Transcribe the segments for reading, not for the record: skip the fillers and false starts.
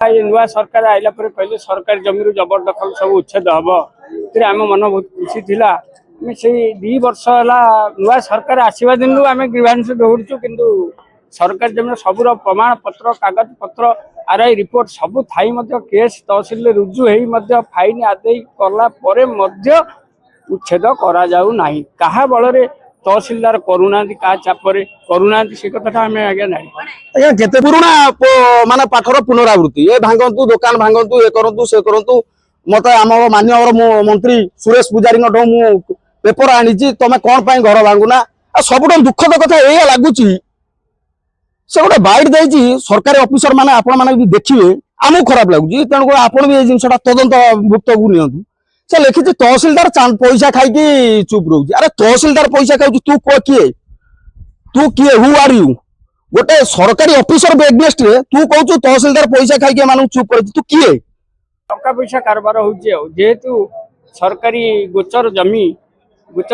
नुआ सरकार आइला पर कहले सरकारी जमी जबरदखल सब उच्छेद हम आम मन बहुत खुशी थिला से 2 वर्ष है नुआ सरकार आसवा दिन आम ग्रीवांश दौड़चु किंतु सरकारी जमीन सबूर प्रमाण पत्र कागज पत्र आरआई रिपोर्ट सबू थाई केस तहसिल रुजु हो फाइन आदे कला उच्छेद करा जाऊ नाही कहा बल तहसिलदार करूना क्या चापरे करूना से कथा आम आज्ञा ना आज्ञा केते पुराना माने पाठर पुनरावृत्ति ए भांगंतु दुकान भांगंतु ए करंतु से करंतु मते आम माननीय मंत्री सुरेश पुजारी मु पेपर आनी तमे कौन पाई घर भांगुना सबुठ दुखद कथा ये लगुच से गोटे बाइट देती सरकारी ऑफिसर माने आपण माने भी देखिए आमको खराब लगुच तेणु आपण भी जिनसा तदंत भुक्त को नियंतु से लिखी तहसिलदार पैसा खाई चुप रोचे अरे तहसिलदार पैसा खाऊ तू किए हु आर यू गोटे सरकारी ऑफिसर एगेस्ट रे तू कहू तहसिलदार पैसा खाई मान चुप कर तू किए टका पैसा कारबार होेतु सरकारी गोचर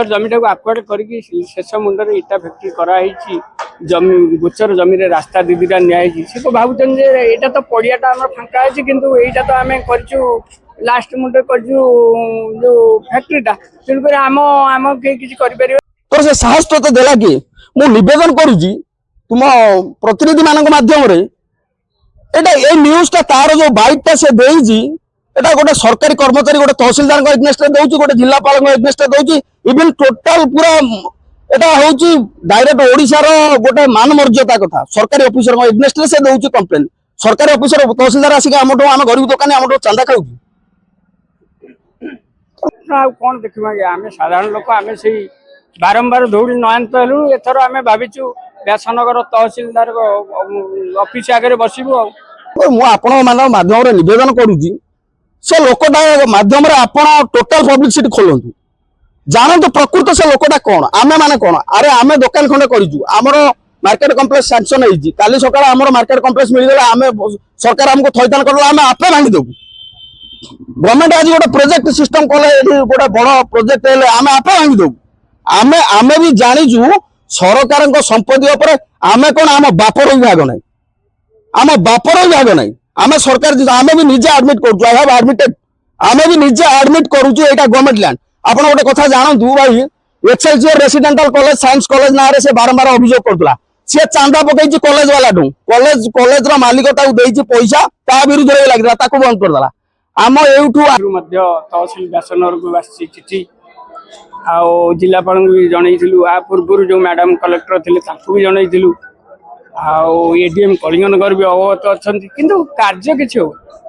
जमीटा को आक्वायर करके शेष मुंडे इटा फैक्ट्री कराई जमी गोचर जमी रे रास्ता दीदीटा नियाई सी तो भावुन यहाँ तो पड़ियाटा आम फांका अच्छी कितु यहीटा तो आम कर लास्ट मुंडे कर जो फैक्ट्रीटा तेणुक आम आम किसी कर तो से साहस तो देला कि मु निवेदन करुची तुम प्रतिनिधि मान माध्यम ए न्यूज़टा तार जो बाइकटा से देजी एटा गोटे सरकारी कर्मचारी गोटे तहसिलदार एगेस्ट दौची गोटे जिलापाल एगेस्ट दौची इवन टोटाल पूरा एटा होची डायरेक्ट ओडिशा रो गोटे मान मर्यादा कथा सरकारी ऑफिसर एगेस्ट से दौची कंप्लेन सरकारी ऑफिसर तहसिलदार आसिक आम गरीब दुकानी आम चांदा खाऊ कौन देखा आम साधारण लोक आम से बारंबार दौड़ी नयंत हेलु एथर आम भाविचु व्यासनगर तहसिलदार ऑफिस आगे बसबू माध्यम निवेदन करुची से लोकटा माध्यम टोटाल पब्लिसिटी खोलतु जानतु प्रकृत से लोकटा कौन आमे माने कौन अरे आमे दुकान खंडे करिजु हमर मार्केट कॉम्प्लेक्स सैंक्शन होईची काली सकाळ हमर मार्केट कॉम्प्लेक्स मिल गला आमे सरकार हमको थैतान करला आमे आपे भांगी देबु गवर्नमेंट आज गोटे प्रोजेक्ट सिस्टम कले गोटे बड़ प्रोजेक्ट हेले आमे आपे भांगी देबु आमे आमे भी जानिजु सरकारक संपत्ति ऊपर आमे कोन आम बापर विभाग नै आम बापर विभाग नै आमे सरकार आमे भी निजे एडमिट करजु आई हैव एडमिटेड आमे भी निजे एडमिट करूछु एटा गवर्नमेंट लैंड आपण गोटे कथा जानतु भाई एक्सएलसीआर रेसिडेंटल कॉलेज साइंस कॉलेज ना रे से बारंबार अभियोग करतला से चांदा पकईची कॉलेज वाला ठू कॉलेज रो मालिक ताऊ देईची पैसा ता विरुद्ध रे लागला ताको बंद करदला आम एउठू मध्य तहसील व्यासनगर को आसी चिठी आ जिलापाल भी जनईथिलु आ पूर्व जो मैडम कलेक्टर थिले ताकू भी जनईथिलु आ एडीएम कलिंगनगर भी अवगत अछंती किंतु कार्य किछ हो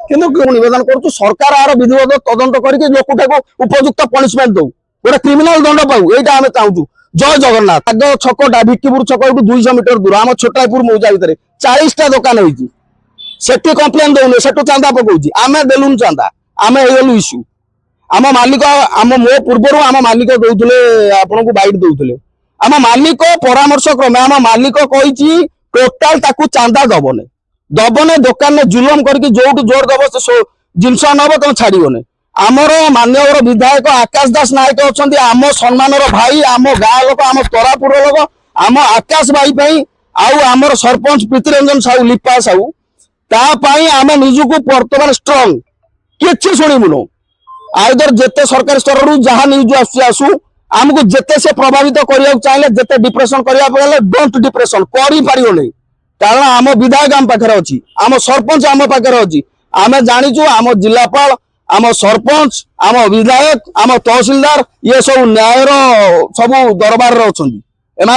किंतु निवेदन करूँ सरकार आर विधिवत तदंत करके लोकटा उपयुक्त पनिशमेंट दौ गोटे क्रिमिनाल दंड पाऊ यहाँ आम चाहूँ जय जगन्नाथ आग छकटा भिक्कीपुर छक 200 मीटर दूर आम छोटापुर मौजा भितर 40टा दुकान होती सेठी कंप्लेन दौने से चांदा पकाउची आम देलुन चांदा आम हो इश्यू आम मालिक आम मो पूर्व आम मालिक दौले आपन को बैठ दौले आम मालिक परामर्श क्रमे आम मालिक कही टोटाल ताकू चांदा दबने दुकान में जुलम करके जो जोर दब जिनस नब तुम छाड़बने आमर माननीय विधायक आकाश दास नायक अच्छा आम सम्मान भाई आम गाँ लोक आम तरापुर लोक आम आकाश भाई आमर सरपंच प्रीतिरंजन साहू लिपा साहू तापाई आम निजुक बर्तमान स्ट्रंग कि शुणुनु आइदर जिते सरकारी स्तर रू जहाँ न्यूज आसू आमको जिते से प्रभावित करने चाहिए जिते डिप्रेशन करने डोंट डिप्रेशन कर कारण आम विधायक आम पाखे अच्छी आम सरपंच आम पाखे अच्छी आम जाचु आम जिलापाल आम सरपंच आम विधायक आम तहसिलदार ये सब न्याय सब दरबार अच्छा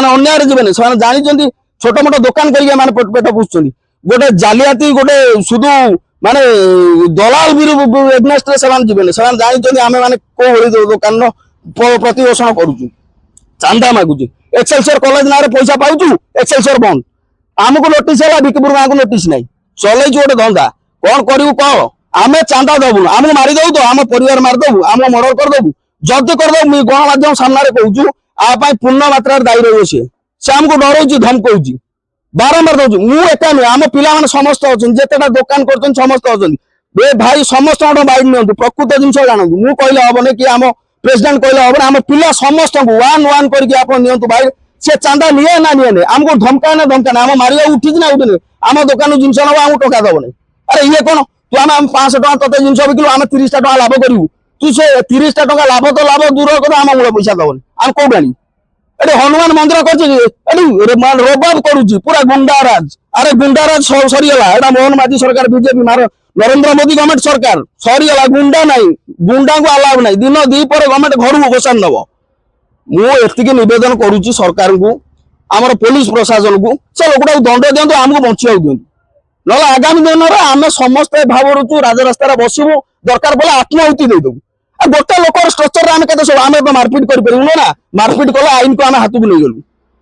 अन्याय जीवन से जानी छोट मोट दुकान करके पेट पोषुं गोटे जालियाती गोटे सुधु माने दलाल एगनेस्ट जीवन से जानी आम मैंने कौ दुकान प्रतिपोषण करुचु चांदा मागुचे एक्सएलसीआर कॉलेज ना पैसा पाऊँ एक्सएलसीआर बंद आमको नोटिस है भिक्कीपुर गाँव को नोटिस नहीं चलई गोटे धंदा कौन करू कह आम चांदा दबुन आमको मारिदेव तो आम परिवार मारिदेव आम मर्डर करदेबू जदि करदेव गणमाध्यम सामने कहूँ आप पूर्ण मात्रा दायी रही से आमको डर धमकौची बारंबार दौर मुझे नुहे आम पिला समस्त अच्छा जितेटा दुकान कर समस्त अच्छा भाई समस्त बैठ नि प्रकृत जिन जानतु मुझे कहले हेनी कि आम प्रेसिडेंट कहले हेनी आम पिला समस्त वन वन करके भाई से चांदा निये ना निये आमको धमका ना आम मारिया उठी ना उठे आम दुकान जिन नब आमको टका दबनी ଆରେ ଇଏ କଣ ତୁ ଆମେ 500 ଟଙ୍କା ତତେ ଜିନିଷ ବିକିଲୁ ଆମେ 30 ଟା ଟଙ୍କା ଲାଭ କରିବୁ ତୁ ସେ 30 ଟା ଟଙ୍କା ଲାଭ ତ ଲାଭ ଦୂର କଥା ଆମ ମୂଳ ପଇସା ଦବନି ଆମେ କୋଉଠୁ ଆଣିବୁ ଏଠି ହନୁମାନ ମନ୍ଦିର କରୁଛି ଏଠି ରୋବାବ କରୁଛି ପୁରା ଗୁଣ୍ଡାରାଜ ଆରେ ଗୁଣ୍ଡାରାଜ ସରିଗଲା ଏଟା ମୋହନ ମାଝୀ ସରକାର ବିଜେପି ନରେନ୍ଦ୍ର ମୋଦି ଗଭର୍ଣ୍ଣମେଣ୍ଟ ସରକାର ସରିଗଲା ଗୁଣ୍ଡା ନାହିଁ ଗୁଣ୍ଡାଙ୍କୁ ଆଲାଉ ନାହିଁ ଦିନ 2 ପରେ ଗଭର୍ଣ୍ଣମେଣ୍ଟ ଘରକୁ ଘୋଷାଣି ଦବ ମୁଁ ଏତିକି ନିବେଦନ କରୁଛି ସରକାରଙ୍କୁ ଆମର ପୋଲିସ ପ୍ରଶାସନକୁ ସେ ଲୋକଟାକୁ ଦଣ୍ଡ ଦିଅନ୍ତୁ ଆମକୁ ବଞ୍ଚିବାକୁ ଦିଅନ୍ତୁ ନହେଲେ ଆଗାମୀ ଦିନରେ ଆମେ ସମସ୍ତେ ଭାବୁଛୁ ରାଜରାସ୍ତାରେ ବସିବୁ ଦରକାର ପଡିଲେ ଆତ୍ମାହୁତି ଦେଇଦେବୁ ଆଉ ଗୋଟେ ଲୋକର ଷ୍ଟ୍ରକ୍ଚରରେ ଆମେ କେତେ ସବୁ ଆମେ ତ ମାରପିଟ କରିପାରିବୁନୁ ନା ମାରପିଟ କଲେ ଆଇନକୁ ଆମେ ହାତକୁ ନେଇଗଲୁ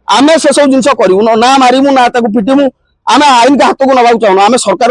ଆମେ ସେସବୁ ଜିନିଷ କରିବୁ ନା ମାରିବୁ ନା ତାକୁ ପିଟିବୁ ଆମେ ଆଇନକୁ ହାତକୁ ନେବାକୁ ଚାହୁଁନୁ ଆମେ ସରକାର